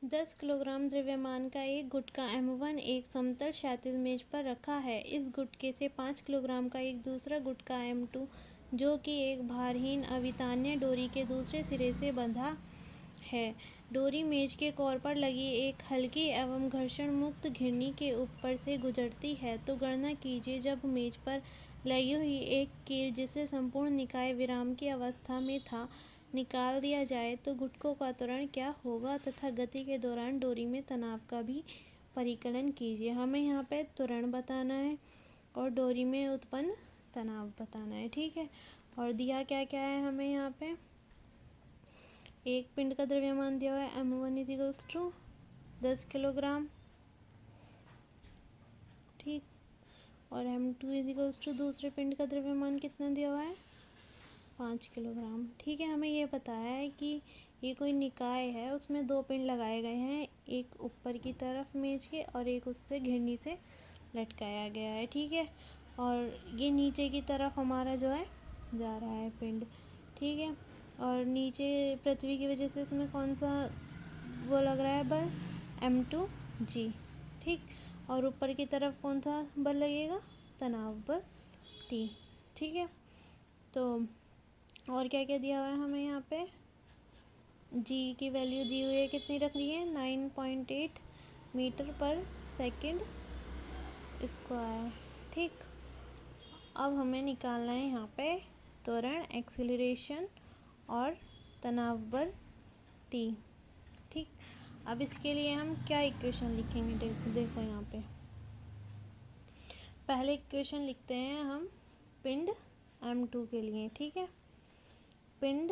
10 kilogram द्रव्यमान का एक गुटका M1 एक समतल क्षैतिज मेज पर रखा है। इस गुटके से 5 किलोग्राम का एक दूसरा गुटका M2 जो कि एक भारहीन अवितान्य डोरी के दूसरे सिरे से बंधा है। डोरी मेज के कोर पर लगी एक हल्की एवं घर्षण मुक्त घिरनी के ऊपर से गुजरती है। तो गणना कीजिए, जब मेज पर लगी हुई एक कील जिसे संपूर्ण निकाय विराम की अवस्था में था निकाल दिया जाए तो गुटकों का त्वरण क्या होगा तथा गति के दौरान डोरी में तनाव का भी परिकलन कीजिए। हमें यहाँ पे त्वरण बताना है और डोरी में उत्पन्न तनाव बताना है, ठीक है। और दिया क्या क्या है हमें यहाँ पे, एक पिंड का द्रव्यमान दिया हुआ है M1 इजिकल्स टू 10 किलोग्राम, ठीक। और M2 इजिकल्स टू दूसरे पिंड का द्रव्यमान कितना दिया हुआ है 5 किलोग्राम, ठीक है। हमें ये बताया है कि ये कोई निकाय है, उसमें 2 पिंड लगाए गए हैं, एक ऊपर की तरफ मेज के और एक उससे घिरनी से लटकाया गया है, ठीक है। और ये नीचे की तरफ हमारा जो है जा रहा है पिंड, ठीक है। और नीचे पृथ्वी की वजह से इसमें कौन सा वो लग रहा है बल, M2G, ठीक। और ऊपर की तरफ कौन सा बल लगेगा, तनाव बल T, ठीक है। तो और क्या क्या दिया हुआ है हमें यहाँ पे, G की वैल्यू दी हुई है, कितनी रख ली है 9.8 मीटर पर सेकंड स्क्वायर, ठीक। अब हमें निकालना है यहाँ पे त्वरण, एक्सीलरेशन और तनाव बल T, ठीक। अब इसके लिए हम क्या इक्वेशन लिखेंगे, देखो यहाँ पे पहले इक्वेशन लिखते हैं हम पिंड M2 के लिए, ठीक है। पिंड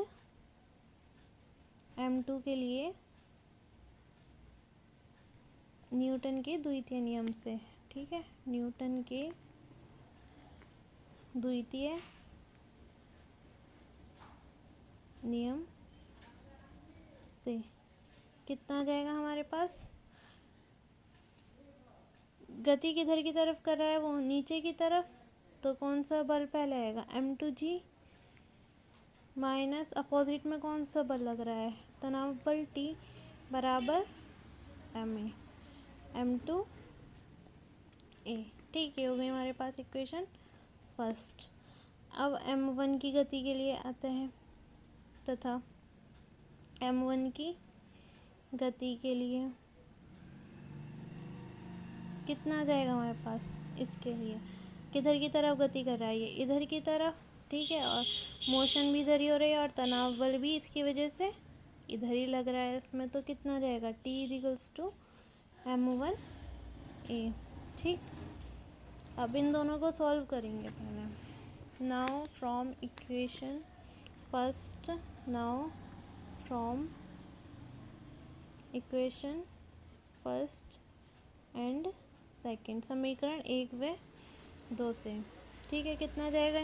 M2 के लिए न्यूटन के द्वितीय नियम से, ठीक है, न्यूटन के द्वितीय नियम से कितना आ जाएगा हमारे पास, गति किधर की तरफ कर रहा है वो नीचे की तरफ, तो कौन सा बल पहले आएगा M2G माइनस अपोजिट में कौन सा बल लग रहा है तनाव बल T बराबर MA M2A, ठीक है। हो गई हमारे पास इक्वेशन फर्स्ट। अब M1 की गति के लिए आते हैं तथा M1 की गति के लिए कितना आ जाएगा हमारे पास, इसके लिए किधर की तरफ गति कर रहा है, ये इधर की तरफ, ठीक है। और मोशन भी इधर ही हो रही है और तनाव बल भी इसकी वजह से इधर ही लग रहा है इसमें, तो कितना आ जाएगा T इक्वल्स टू M1A, ठीक। अब इन दोनों को सॉल्व करेंगे पहले। Now from equation first, now from equation first and second, समीकरण 1 व 2 से, ठीक है। कितना जाएगा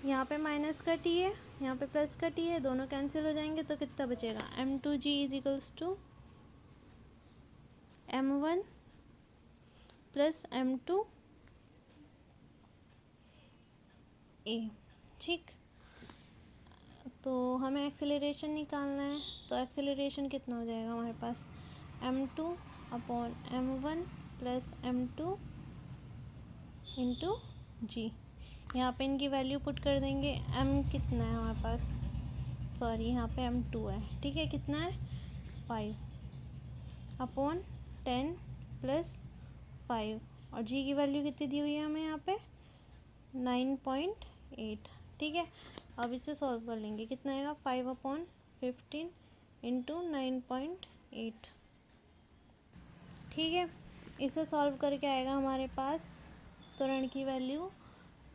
यहाँ पे माइनस का T है, यहाँ पे प्लस का T है, दोनों कैंसिल हो जाएंगे तो कितना बचेगा M2G is equals to M1 plus M2A, ठीक। तो हमें एक्सेलरेशन निकालना है, तो एक्सेलरेशन कितना हो जाएगा हमारे पास M2 upon M1 plus M2 into G। यहाँ पे इनकी वैल्यू पुट कर देंगे, M कितना है हमारे पास, सॉरी यहाँ पे M2 है, ठीक है। कितना है 5 अपॉन 10 प्लस 5, और G की वैल्यू कितनी दी हुई है हमें यहाँ पे 9.8, ठीक है। अब इसे सॉल्व कर लेंगे, कितना आएगा 5 अपॉन 15 इंटू 9.8, ठीक है। इसे सॉल्व करके आएगा हमारे पास त्वरण की वैल्यू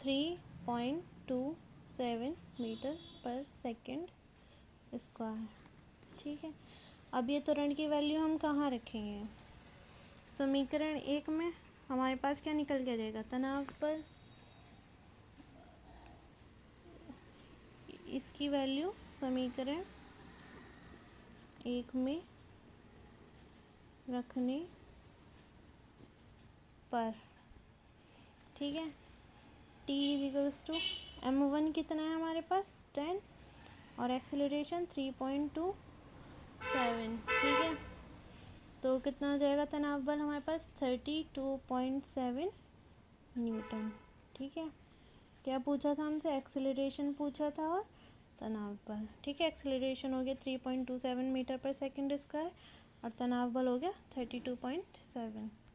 3.27 मीटर पर सेकंड स्क्वायर, ठीक है। अब ये त्वरण की वैल्यू हम कहाँ रखेंगे, समीकरण 1 में हमारे पास क्या निकल के जाएगा तनाव बल, इसकी वैल्यू समीकरण 1 में रखने पर, ठीक है। T इक्वल्स टू M1 कितना है हमारे पास 10 और एक्सेलरेशन 3.27, ठीक है। कितना हो जाएगा तनाव बल हमारे पास 32.7 न्यूटन। ठीक है, क्या पूछा था हमसे, एक्सेलरेशन पूछा था और तनाव बल। ठीक है, एक्सेलरेशन हो गया 3.27 मीटर पर सेकंड स्क्वायर और तनाव बल हो गया 32.7।